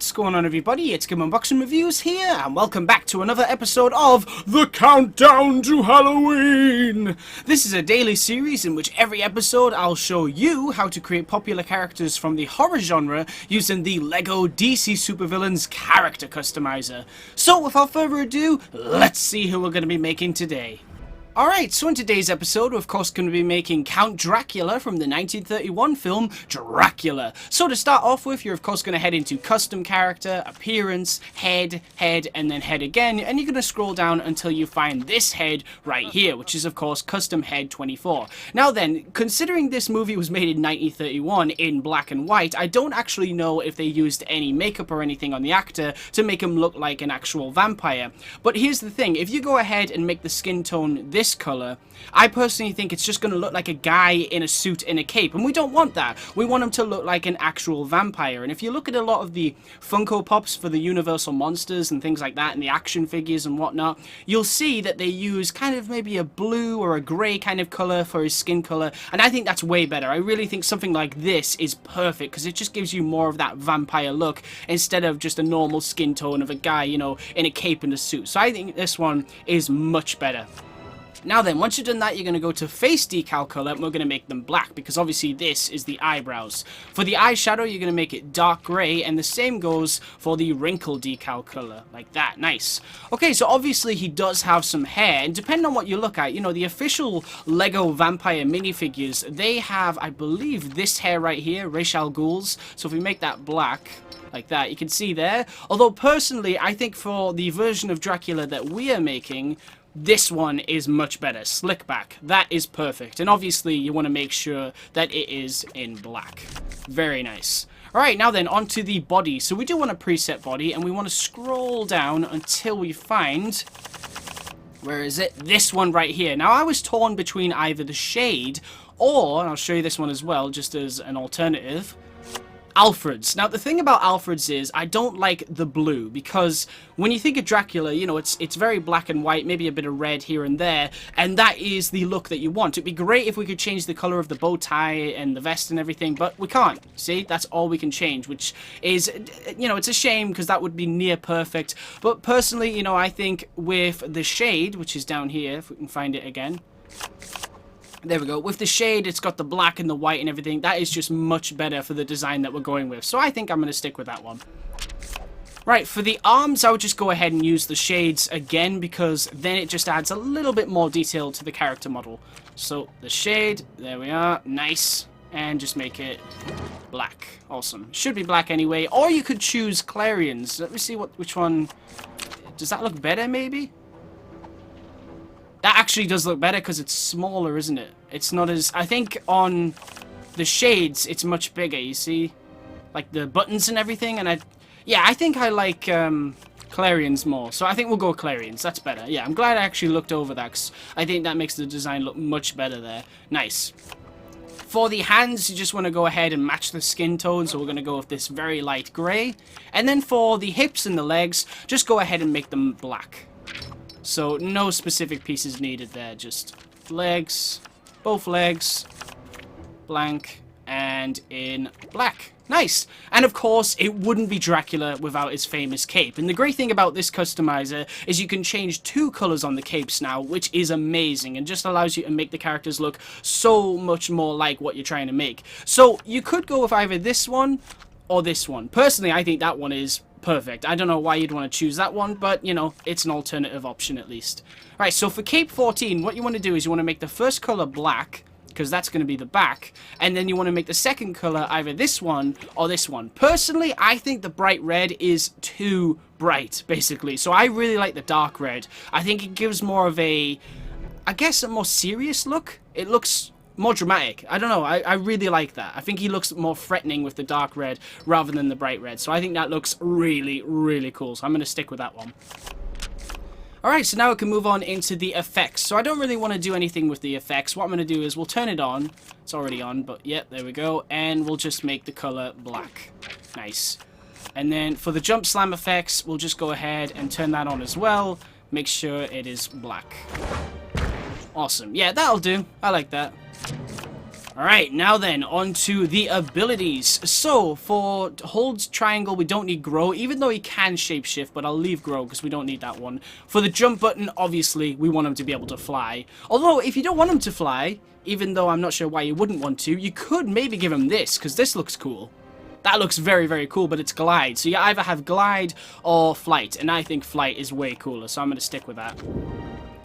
What's going on, everybody? It's GAMEUNBOXINGREVIEWS here, and welcome back to another episode of The Countdown to Halloween! This is a daily series in which every episode I'll show you how to create popular characters from the horror genre using the LEGO DC Super-Villains Character Customizer. So, without further ado, let's see who we're going to be making today. Alright, so in today's episode, we're of course going to be making Count Dracula from the 1931 film Dracula. So to start off with, you're of course going to head into Custom Character, Appearance, Head, and then Head again, and you're going to scroll down until you find this head right here, which is of course Custom Head 24. Now then, considering this movie was made in 1931 in black and white, I don't actually know if they used any makeup or anything on the actor to make him look like an actual vampire. But here's the thing, if you go ahead and make the skin tone this color, I personally think it's just going to look like a guy in a suit in a cape, and we don't want that. We want him to look like an actual vampire. And if you look at a lot of the Funko Pops for the Universal Monsters and things like that, and the action figures and whatnot, you'll see that they use kind of maybe a blue or a grey kind of color for his skin color, and I think that's way better. I really think something like this is perfect, because it just gives you more of that vampire look instead of just a normal skin tone of a guy, you know, in a cape and a suit. So I think this one is much better. Now then, once you've done that, you're going to go to face decal color, and we're going to make them black, because obviously this is the eyebrows. For the eyeshadow, you're going to make it dark grey, and the same goes for the wrinkle decal color, like that. Nice. Okay, so obviously he does have some hair, and depending on what you look at, you know, the official LEGO vampire minifigures, they have, I believe, this hair right here, Ra's al Ghul's. So if we make that black, like that, you can see there. Although personally, I think for the version of Dracula that we are making, this one is much better. Slick back. That is perfect. And obviously, you want to make sure that it is in black. Very nice. Alright, now then, onto the body. So we do want a preset body, and we want to scroll down until we find... where is it? This one right here. Now, I was torn between either the shade or, and I'll show you this one as well, just as an alternative, Alfred's. Now, the thing about Alfred's is I don't like the blue, because when you think of Dracula, you know, it's very black and white, maybe a bit of red here and there, and that is the look that you want. It'd be great if we could change the color of the bow tie and the vest and everything, but we can't. See, that's all we can change, which is, you know, it's a shame, because that would be near perfect. But personally, you know, I think with the shade, which is down here, if we can find it again, there we go. With the shade, it's got the black and the white and everything. That is just much better for the design that we're going with. So I think I'm going to stick with that one. Right, for the arms, I would just go ahead and use the shades again, because then it just adds a little bit more detail to the character model. So the shade, there we are. Nice. And just make it black. Awesome. Should be black anyway. Or you could choose Clarions. Let me see which one. Does that look better, maybe? That actually does look better because it's smaller, isn't it? It's not as... I think on the shades, it's much bigger, you see? Like the buttons and everything, and yeah, I think I like Clarions more. So I think we'll go Clarions. That's better. Yeah, I'm glad I actually looked over that, because I think that makes the design look much better there. Nice. For the hands, you just want to go ahead and match the skin tone, so we're going to go with this very light grey. And then for the hips and the legs, just go ahead and make them black. So, no specific pieces needed there, just legs, both legs, blank, and in black. Nice! And of course, it wouldn't be Dracula without his famous cape. And the great thing about this customizer is you can change two colors on the capes now, which is amazing, and just allows you to make the characters look so much more like what you're trying to make. So, you could go with either this one or this one. Personally, I think that one is perfect. I don't know why you'd want to choose that one, but, you know, it's an alternative option at least. Right, so for Cape 14, what you want to do is you want to make the first color black, because that's going to be the back, and then you want to make the second color either this one or this one. Personally, I think the bright red is too bright, basically, so I really like the dark red. I think it gives more of a, I guess, a more serious look. It looks more dramatic. I don't know. I really like that. I think he looks more threatening with the dark red rather than the bright red. So I think that looks really, really cool. So I'm going to stick with that one. Alright, so now we can move on into the effects. So I don't really want to do anything with the effects. What I'm going to do is we'll turn it on. It's already on, but yeah, there we go. And we'll just make the color black. Nice. And then for the jump slam effects, we'll just go ahead and turn that on as well. Make sure it is black. Awesome. Yeah, that'll do. I like that. Alright, now then, on to the abilities. So, for hold triangle, we don't need grow, even though he can shapeshift, but I'll leave grow because we don't need that one. For the jump button, obviously, we want him to be able to fly. Although, if you don't want him to fly, even though I'm not sure why you wouldn't want to, you could maybe give him this, because this looks cool. That looks very, very cool, but it's glide. So you either have glide or flight, and I think flight is way cooler, so I'm going to stick with that.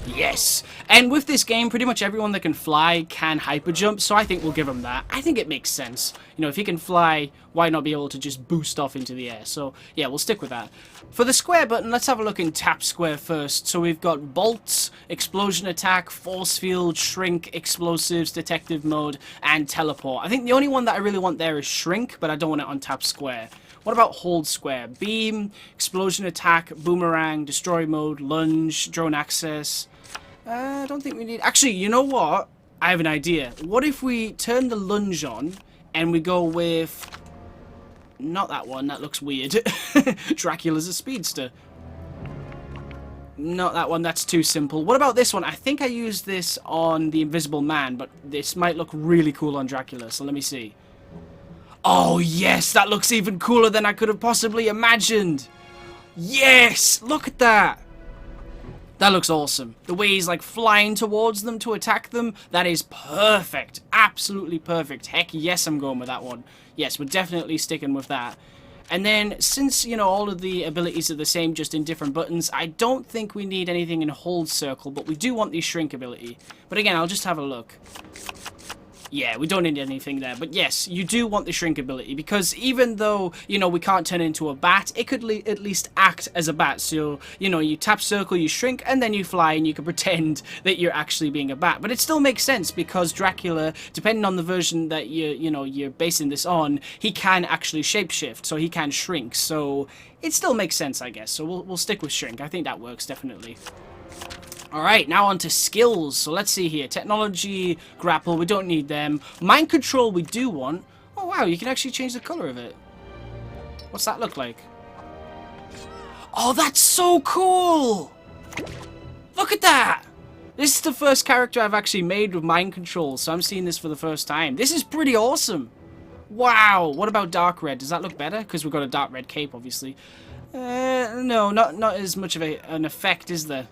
Yes! And with this game, pretty much everyone that can fly can hyper jump, so I think we'll give him that. I think it makes sense. You know, if he can fly, why not be able to just boost off into the air? So, yeah, we'll stick with that. For the square button, let's have a look in tap square first. So we've got bolts, explosion attack, force field, shrink, explosives, detective mode, and teleport. I think the only one that I really want there is shrink, but I don't want it on tap square. What about hold square? Beam, explosion attack, boomerang, destroy mode, lunge, drone access. I don't think we need... Actually, you know what? I have an idea. What if we turn the lunge on and we go with... Not that one. That looks weird. Dracula's a speedster. Not that one. That's too simple. What about this one? I think I used this on the Invisible Man, but this might look really cool on Dracula. So let me see. Oh, yes! That looks even cooler than I could have possibly imagined! Yes! Look at that! That looks awesome. The way he's like flying towards them to attack them, that is perfect. Absolutely perfect. Heck yes, I'm going with that one. Yes, we're definitely sticking with that. And then, since, you know, all of the abilities are the same, just in different buttons, I don't think we need anything in hold circle, but we do want the shrink ability. But again, I'll just have a look. Yeah, we don't need anything there. But yes, you do want the shrink ability, because even though, you know, we can't turn into a bat, it could at least act as a bat. So, you know, you tap circle, you shrink, and then you fly, and you can pretend that you're actually being a bat. But it still makes sense, because Dracula, depending on the version that you're basing this on, he can actually shapeshift, so he can shrink. So it still makes sense, I guess. So we'll stick with shrink. I think that works, definitely. Alright, now on to skills. So let's see here. Technology, grapple, we don't need them. Mind control we do want. Oh wow, you can actually change the color of it. What's that look like? Oh, that's so cool! Look at that! This is the first character I've actually made with mind control, so I'm seeing this for the first time. This is pretty awesome! Wow! What about dark red? Does that look better? Because we've got a dark red cape, obviously. No, not as much of an effect, is there?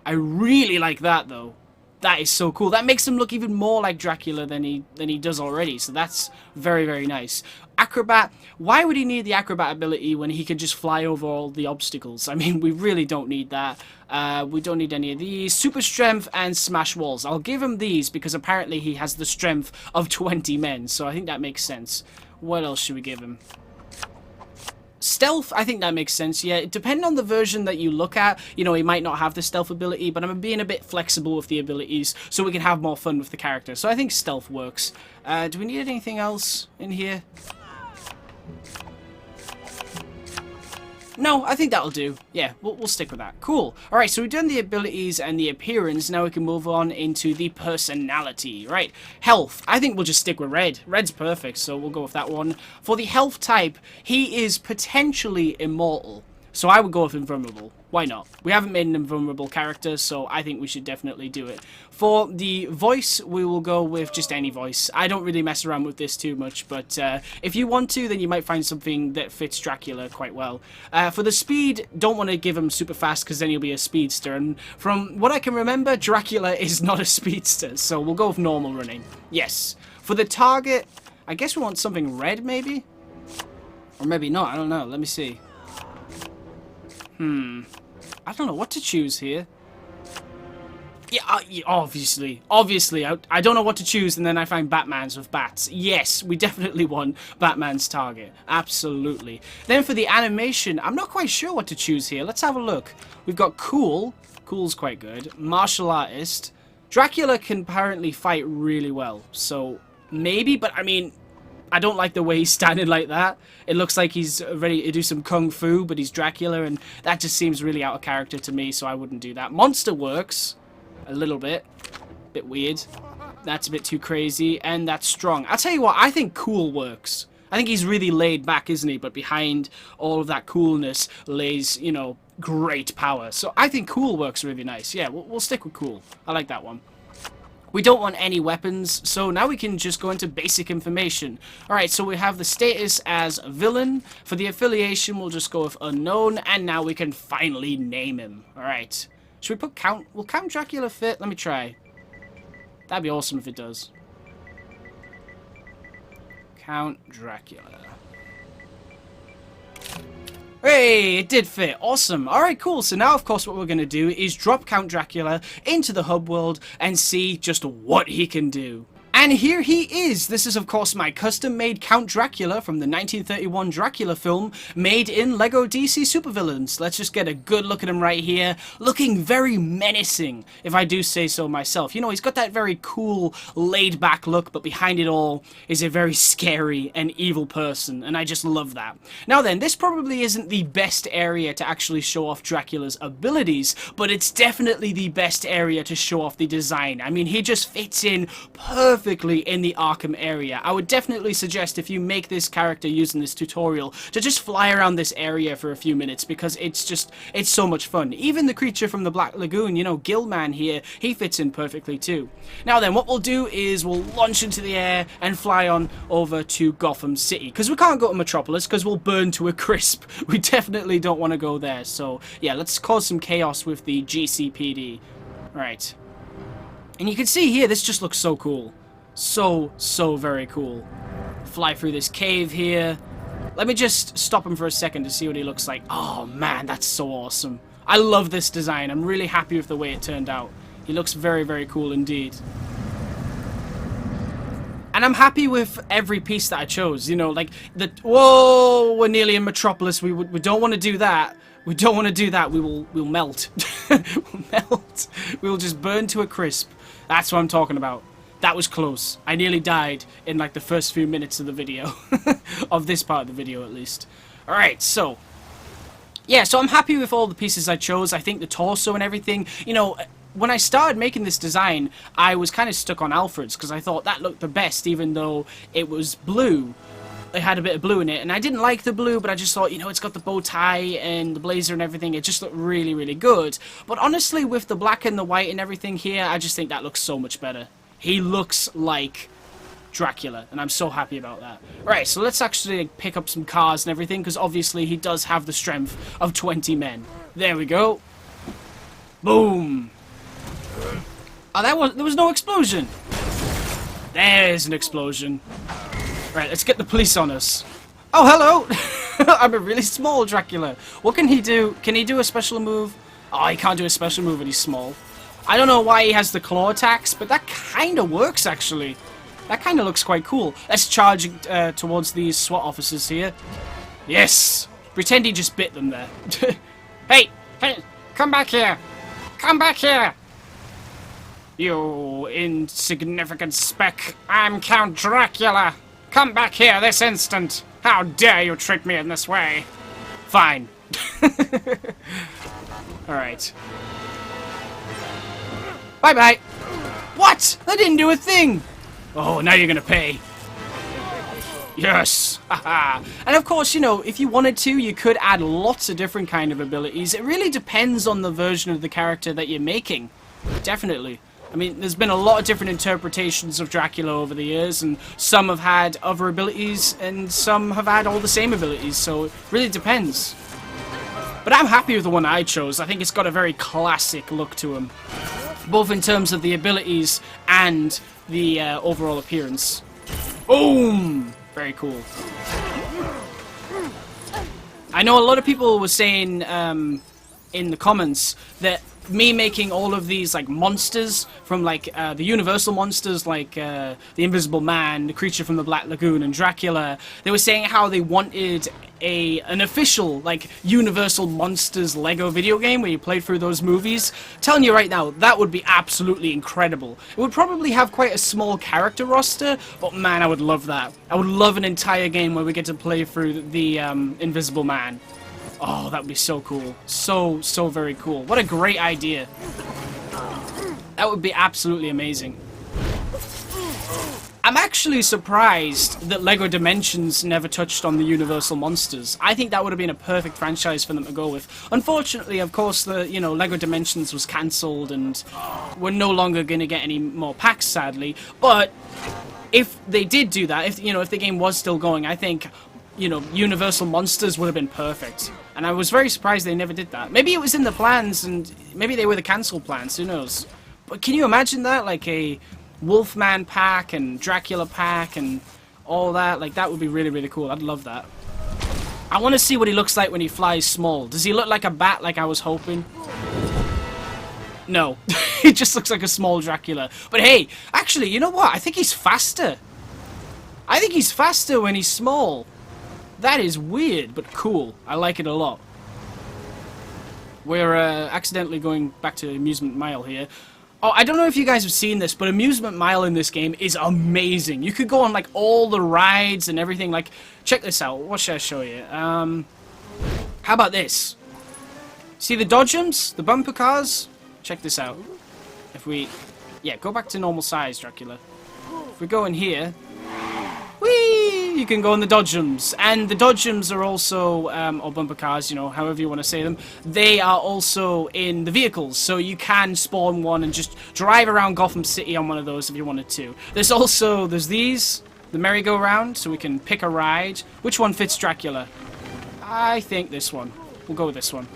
I really like that, though. That is so cool. That makes him look even more like Dracula than he does already. So that's very, very nice. Acrobat. Why would he need the acrobat ability when he could just fly over all the obstacles? I mean, we really don't need that. We don't need any of these. Super strength and smash walls. I'll give him these because apparently he has the strength of 20 men. So I think that makes sense. What else should we give him? Stealth, I think that makes sense, yeah. Depending on the version that you look at, you know, he might not have the stealth ability, but I'm being a bit flexible with the abilities so we can have more fun with the character. So I think stealth works. Do we need anything else in here? No, I think that'll do. Yeah, we'll stick with that. Cool. Alright, so we've done the abilities and the appearance. Now we can move on into the personality. Right, health. I think we'll just stick with red. Red's perfect, so we'll go with that one. For the health type, he is potentially immortal. So I would go with invulnerable. Why not? We haven't made an invulnerable character, so I think we should definitely do it. For the voice, we will go with just any voice. I don't really mess around with this too much, but if you want to, then you might find something that fits Dracula quite well. For the speed, don't want to give him super fast, because then he'll be a speedster. And from what I can remember, Dracula is not a speedster, so we'll go with normal running. Yes. For the target, I guess we want something red, maybe? Or maybe not, I don't know. Let me see. I don't know what to choose here. Yeah, obviously. I don't know what to choose, and then I find Batman's with bats. Yes, we definitely want Batman's target. Absolutely. Then for the animation, I'm not quite sure what to choose here. Let's have a look. We've got Cool. Cool's quite good. Martial Artist. Dracula can apparently fight really well, so maybe, but I mean, I don't like the way he's standing like that. It looks like he's ready to do some kung fu, but he's Dracula, and that just seems really out of character to me, so I wouldn't do that. Monster works a little bit. Bit weird. That's a bit too crazy, and that's strong. I'll tell you what, I think Cool works. I think he's really laid back, isn't he? But behind all of that coolness lays, you know, great power. So I think Cool works really nice. Yeah, we'll stick with Cool. I like that one. We don't want any weapons, so now we can just go into basic information. Alright, so we have the status as a villain. For the affiliation, we'll just go with unknown, and now we can finally name him. Alright. Should we put Count? Will Count Dracula fit? Let me try. That'd be awesome if it does. Count Dracula. Hey, it did fit. Awesome. Alright, cool. So now, of course, what we're going to do is drop Count Dracula into the hub world and see just what he can do. And here he is. This is, of course, my custom-made Count Dracula from the 1931 Dracula film, made in LEGO DC Super-Villains. Let's just get a good look at him right here. Looking very menacing, if I do say so myself. You know, he's got that very cool, laid-back look, but behind it all is a very scary and evil person, and I just love that. Now then, this probably isn't the best area to actually show off Dracula's abilities, but it's definitely the best area to show off the design. I mean, he just fits in perfectly in the Arkham area. I would definitely suggest, if you make this character using this tutorial, to just fly around this area for a few minutes, because it's so much fun. Even the creature from the Black Lagoon, you know, Gillman here, he fits in perfectly too. Now then, what we'll do is we'll launch into the air and fly on over to Gotham City, because we can't go to Metropolis because we'll burn to a crisp. We definitely don't want to go there. So yeah, let's cause some chaos with the GCPD. Right. And you can see here, this just looks so cool. So very cool. Fly through this cave here. Let me just stop him for a second to see what he looks like. Oh man, that's so awesome. I love this design. I'm really happy with the way it turned out. He looks very cool indeed. And I'm happy with every piece that I chose. You know, like the... Whoa, we're nearly in Metropolis. We don't want to do that. We don't want to do that. We'll melt. We'll melt. We'll just burn to a crisp. That's what I'm talking about. That was close. I nearly died in like the first few minutes of the video. Of this part of the video, at least. Alright, so... yeah, so I'm happy with all the pieces I chose. I think the torso and everything. You know, when I started making this design, I was kind of stuck on Alfred's, because I thought that looked the best, even though it was blue. It had a bit of blue in it, and I didn't like the blue, but I just thought, you know, it's got the bow tie and the blazer and everything. It just looked really good. But honestly, with the black and the white and everything here, I just think that looks so much better. He looks like Dracula, and I'm so happy about that. Right, so let's actually pick up some cars and everything, because obviously he does have the strength of 20 men. There we go. Boom. Oh, there was no explosion. There's an explosion. Right, let's get the police on us. Oh, hello. I'm a really small Dracula. What can he do? Can he do a special move? Oh, he can't do a special move when he's small. I don't know why he has the claw attacks, but that kind of works, actually. That kind of looks quite cool. Let's charge towards these SWAT officers here. Yes! Pretend he just bit them there. Hey! Hey! Come back here! Come back here! You insignificant speck. I'm Count Dracula. Come back here this instant. How dare you treat me in this way? Fine. Alright. Bye-bye. What? That didn't do a thing. Oh, now you're gonna pay. Yes. Haha. And of course, you know, if you wanted to, you could add lots of different kind of abilities. It really depends on the version of the character that you're making. Definitely. I mean, there's been a lot of different interpretations of Dracula over the years, and some have had other abilities, and some have had all the same abilities, so it really depends. But I'm happy with the one I chose. I think it's got a very classic look to him, both in terms of the abilities and the overall appearance. Boom! Very cool. I know a lot of people were saying in the comments that me making all of these like monsters from like the Universal monsters, like the Invisible Man, the Creature from the Black Lagoon, and Dracula, they were saying how they wanted an official like Universal Monsters Lego video game where you played through those movies. I'm telling you right now, that would be absolutely incredible. It would probably have quite a small character roster, but man, I would love that. I would love an entire game where we get to play through the Invisible Man. Oh, that would be so cool. So very cool. What a great idea. That would be absolutely amazing. I'm actually surprised that LEGO Dimensions never touched on the Universal Monsters. I think that would have been a perfect franchise for them to go with. Unfortunately, of course, the LEGO Dimensions was cancelled, and we're no longer going to get any more packs, sadly. But if they did do that, if the game was still going, I think Universal Monsters would have been perfect. And I was very surprised they never did that. Maybe it was in the plans, and maybe they were the cancelled plans. Who knows? But can you imagine that, like a Wolfman pack and Dracula pack and all that? Like, that would be really, really cool. I'd love that. I want to see what he looks like when he flies small. Does he look like a bat like I was hoping? No. He just looks like a small Dracula. But hey, actually, you know what? I think he's faster. I think he's faster when he's small. That is weird, but cool. I like it a lot. We're accidentally going back to Amusement Mile here. Oh, I don't know if you guys have seen this, but Amusement Mile in this game is amazing. You could go on, like, all the rides and everything. Like, check this out. What should I show you? How about this? See the dodgems? The bumper cars? Check this out. If we... Yeah, go back to normal size, Dracula. If we go in here... Whee! You can go in the dodgems. And the dodgems are also, or bumper cars, however you want to say them. They are also in the vehicles. So you can spawn one and just drive around Gotham City on one of those if you wanted to. There's these, the merry-go-round, so we can pick a ride. Which one fits Dracula? I think this one. We'll go with this one.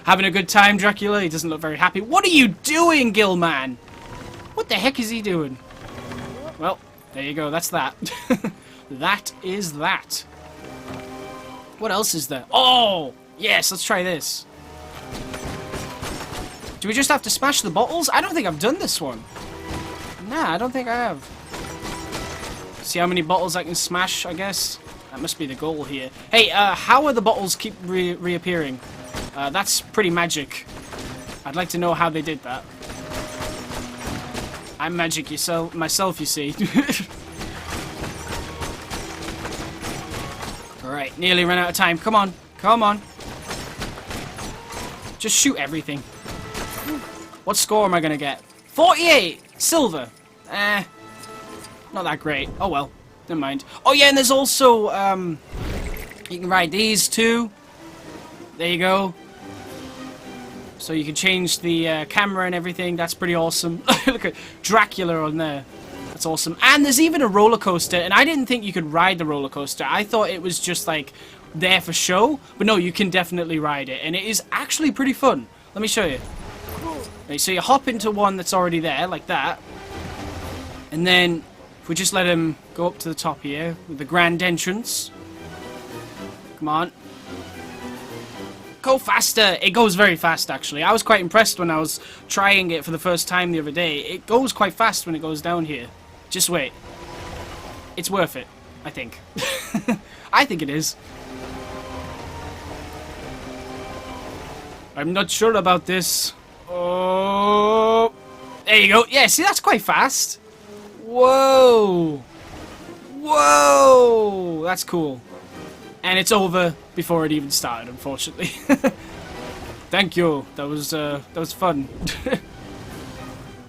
Having a good time, Dracula? He doesn't look very happy. What are you doing, Gillman? What the heck is he doing? Well... There you go, that's that. That is that. What else is there? Oh! Yes, let's try this. Do we just have to smash the bottles? I don't think I've done this one. Nah, I don't think I have. See how many bottles I can smash, I guess? That must be the goal here. Hey, how are the bottles keep reappearing? That's pretty magic. I'd like to know how they did that. I'm magic myself, you see. Alright, nearly ran out of time. Come on. Come on. Just shoot everything. What score am I going to get? 48! Silver. Not that great. Oh well. Never mind. Oh yeah, and there's also, you can ride these too. There you go. So you can change the camera and everything. That's pretty awesome. Look at Dracula on there. That's awesome. And there's even a roller coaster. And I didn't think you could ride the roller coaster. I thought it was just like there for show. But no, you can definitely ride it. And it is actually pretty fun. Let me show you. Okay, so you hop into one that's already there, like that. And then if we just let him go up to the top here with the grand entrance. Come on. Go faster! It goes very fast, actually. I was quite impressed when I was trying it for the first time the other day. It goes quite fast when it goes down here. Just wait. It's worth it, I think. I think it is. I'm not sure about this. Oh, there you go. Yeah, see, that's quite fast. Whoa! Whoa! That's cool. And it's over before it even started, unfortunately. Thank you. That was fun.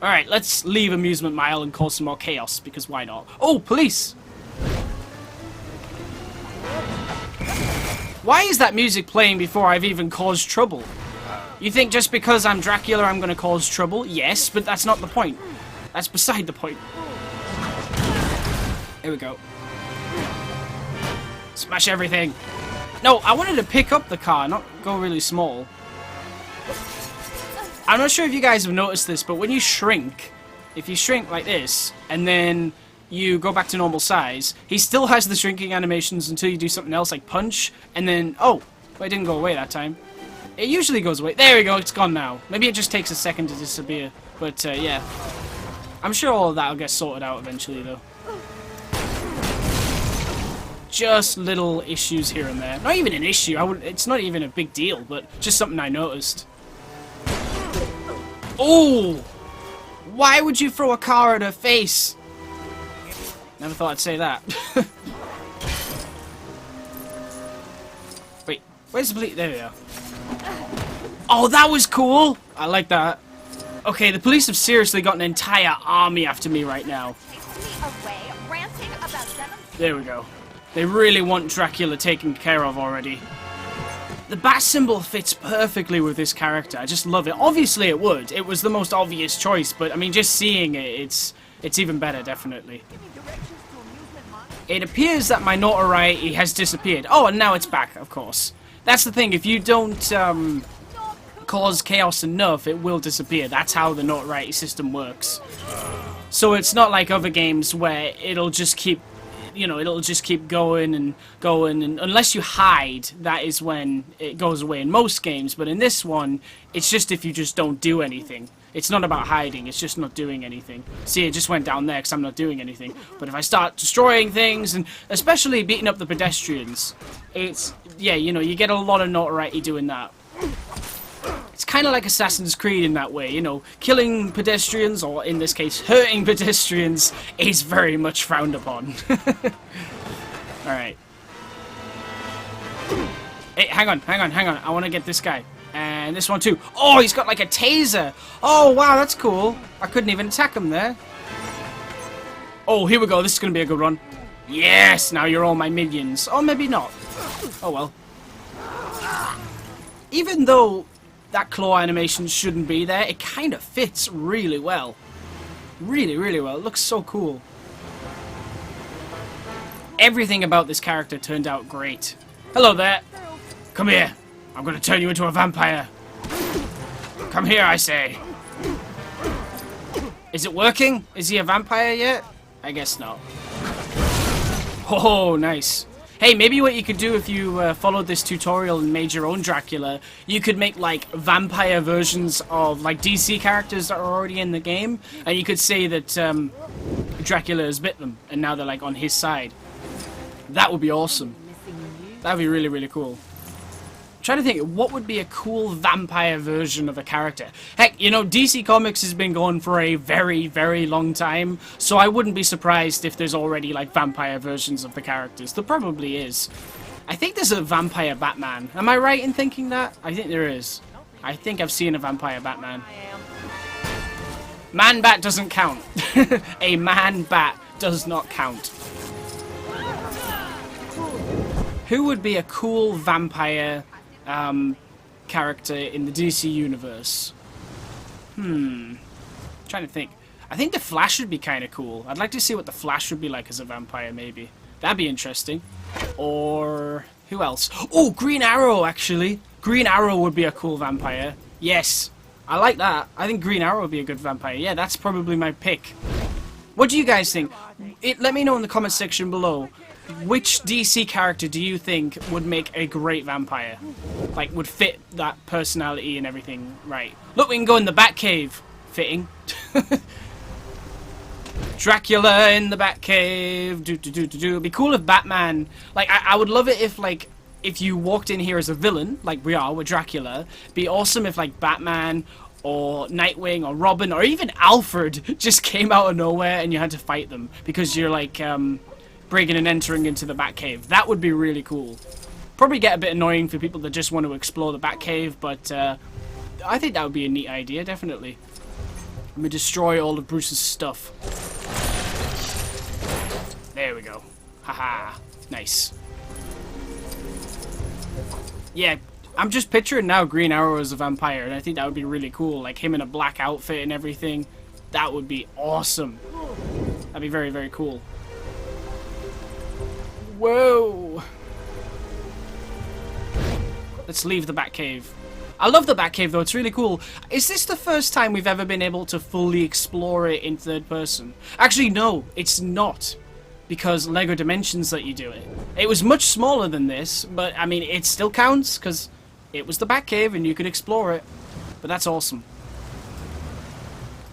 Alright, let's leave Amusement Mile and cause some more chaos, because why not? Oh, police! Why is that music playing before I've even caused trouble? You think just because I'm Dracula I'm gonna cause trouble? Yes, but that's not the point. That's beside the point. Here we go. Smash everything. No, I wanted to pick up the car, not go really small. I'm not sure if you guys have noticed this, but when you shrink, if you shrink like this, and then you go back to normal size, he still has the shrinking animations until you do something else, like punch, and then... Oh, but it didn't go away that time. It usually goes away. There we go, it's gone now. Maybe it just takes a second to disappear. But, yeah. I'm sure all of that will get sorted out eventually, though. Just little issues here and there. Not even an issue. It's not even a big deal, but just something I noticed. Oh! Why would you throw a car at her face? Never thought I'd say that. Wait, where's the police? There we are. Oh, that was cool! I like that. Okay, the police have seriously got an entire army after me right now. There we go. They really want Dracula taken care of already. The bat symbol fits perfectly with this character. I just love it. Obviously it would. It was the most obvious choice, but I mean, just seeing it, it's even better, definitely. It appears that my notoriety has disappeared. Oh, and now it's back, of course. That's the thing. If you don't cause chaos enough, it will disappear. That's how the notoriety system works. So it's not like other games where it'll just keep, you know, it'll just keep going and going, and unless you hide, that is when it goes away in most games. But in this one, it's just if you just don't do anything. It's not about hiding, it's just not doing anything. See, it just went down there because I'm not doing anything. But if I start destroying things, and especially beating up the pedestrians, it's, yeah, you know, you get a lot of notoriety doing that. It's kind of like Assassin's Creed in that way, you know, killing pedestrians, or in this case, hurting pedestrians, is very much frowned upon. Alright. Hey, hang on, I want to get this guy. And this one too. Oh, he's got like a taser. Oh, wow, that's cool. I couldn't even attack him there. Oh, here we go, this is going to be a good one. Yes, now you're all my minions. Or maybe not. Oh, well. Even though that claw animation shouldn't be there, it kind of fits really well. Really, really well. It looks so cool. Everything about this character turned out great. Hello there. Come here. I'm going to turn you into a vampire. Come here, I say. Is it working? Is he a vampire yet? I guess not. Oh, nice. Hey, maybe what you could do if you followed this tutorial and made your own Dracula, you could make, like, vampire versions of, like, DC characters that are already in the game, and you could say that Dracula has bit them, and now they're, like, on his side. That would be awesome. That would be really, really cool. I'm trying to think, what would be a cool vampire version of a character? Heck, you know, DC Comics has been going for a very, very long time, so I wouldn't be surprised if there's already, like, vampire versions of the characters. There probably is. I think there's a vampire Batman. Am I right in thinking that? I think there is. I think I've seen a vampire Batman. Man-Bat doesn't count. A man-Bat does not count. Who would be a cool vampire character in the DC universe? Trying to think. I think the Flash would be kind of cool. I'd like to see what the Flash would be like as a vampire, maybe. That'd be interesting. Or who else? Oh, Green Arrow, actually. Green Arrow would be a cool vampire. Yes, I like that. I think Green Arrow would be a good vampire. Yeah, that's probably my pick. What do you guys think? Let me know in the comment section below. Which DC character do you think would make a great vampire? Like, would fit that personality and everything right? Look, we can go in the Batcave. Fitting. Dracula in the Batcave. It'd be cool if Batman... Like, I would love it if, like, if you walked in here as a villain, like we are with Dracula. It'd be awesome if, like, Batman or Nightwing or Robin or even Alfred just came out of nowhere and you had to fight them. Because you're, like, breaking and entering into the Batcave. That would be really cool. Probably get a bit annoying for people that just want to explore the Batcave, but I think that would be a neat idea, definitely. Let me destroy all of Bruce's stuff. There we go. Haha. Nice. Yeah, I'm just picturing now Green Arrow as a vampire, and I think that would be really cool. Like him in a black outfit and everything. That would be awesome. That'd be very, very cool. Whoa! Let's leave the Batcave. I love the Batcave though, it's really cool. Is this the first time we've ever been able to fully explore it in third person? Actually, no, it's not. Because LEGO Dimensions let you do it. It was much smaller than this, but I mean, it still counts because it was the Batcave and you could explore it. But that's awesome.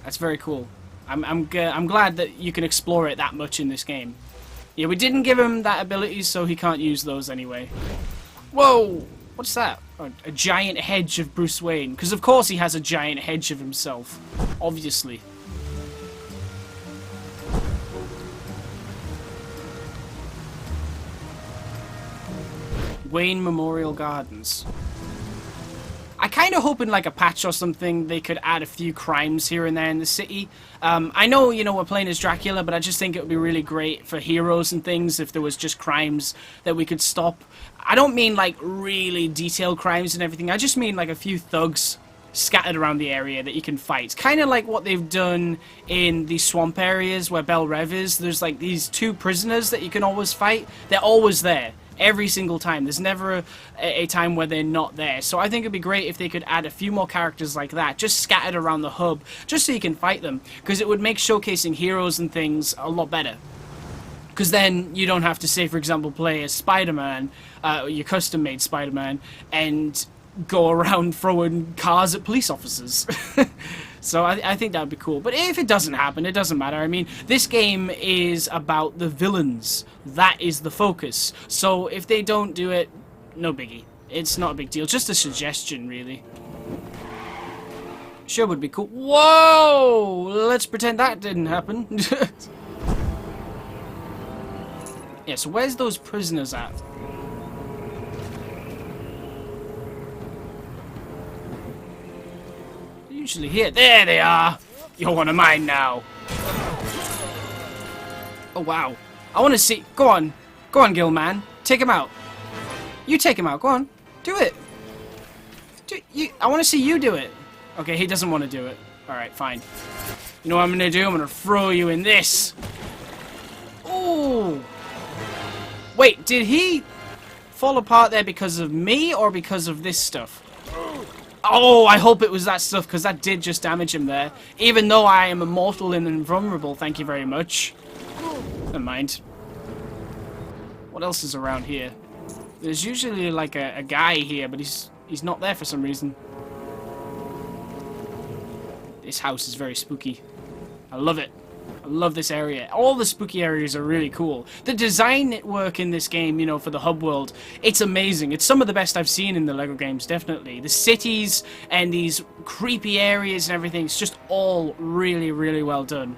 That's very cool. I'm glad that you can explore it that much in this game. Yeah, we didn't give him that ability, so he can't use those anyway. Whoa! What's that? Oh, a giant hedge of Bruce Wayne. Because of course he has a giant hedge of himself. Obviously. Wayne Memorial Gardens. I kind of hope in like a patch or something they could add a few crimes here and there in the city. I know, you know, we're playing as Dracula, but I just think it would be really great for heroes and things if there was just crimes that we could stop. I don't mean like really detailed crimes and everything. I just mean like a few thugs scattered around the area that you can fight. Kind of like what they've done in the swamp areas where Bel Rev is. There's like these 2 prisoners that you can always fight. They're always there. Every single time. There's never a time where they're not there. So I think it'd be great if they could add a few more characters like that, just scattered around the hub, just so you can fight them. Because it would make showcasing heroes and things a lot better. Because then you don't have to, say, for example, play as Spider-Man, your custom-made Spider-Man, and go around throwing cars at police officers. So I think that would be cool. But if it doesn't happen, it doesn't matter. I mean, this game is about the villains. That is the focus. So if they don't do it, no biggie. It's not a big deal. Just a suggestion, really. Sure would be cool. Whoa! Let's pretend that didn't happen. Yeah, so where's those prisoners at? Usually here. There they are. You're one of mine now. Oh wow. I want to see. Go on. Go on, Gilman. Take him out. You take him out. Go on. Do it. I want to see you do it. Okay, he doesn't want to do it. Alright, fine. You know what I'm going to do? I'm going to throw you in this. Ooh. Wait, did he fall apart there because of me or because of this stuff? Oh, I hope it was that stuff, because that did just damage him there. Even though I am immortal and invulnerable, thank you very much. Never mind. What else is around here? There's usually like a guy here, but he's not there for some reason. This house is very spooky. I love it. I love this area. All the spooky areas are really cool. The design work in this game, you know, for the hub world, it's amazing. It's some of the best I've seen in the LEGO games, definitely. The cities and these creepy areas and everything, it's just all really, really well done.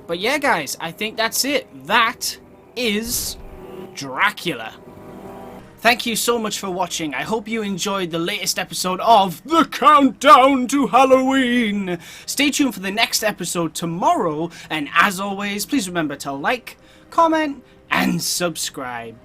But yeah, guys, I think that's it. That is Dracula. Thank you so much for watching. I hope you enjoyed the latest episode of The Countdown to Halloween. Stay tuned for the next episode tomorrow. And as always, please remember to like, comment, and subscribe.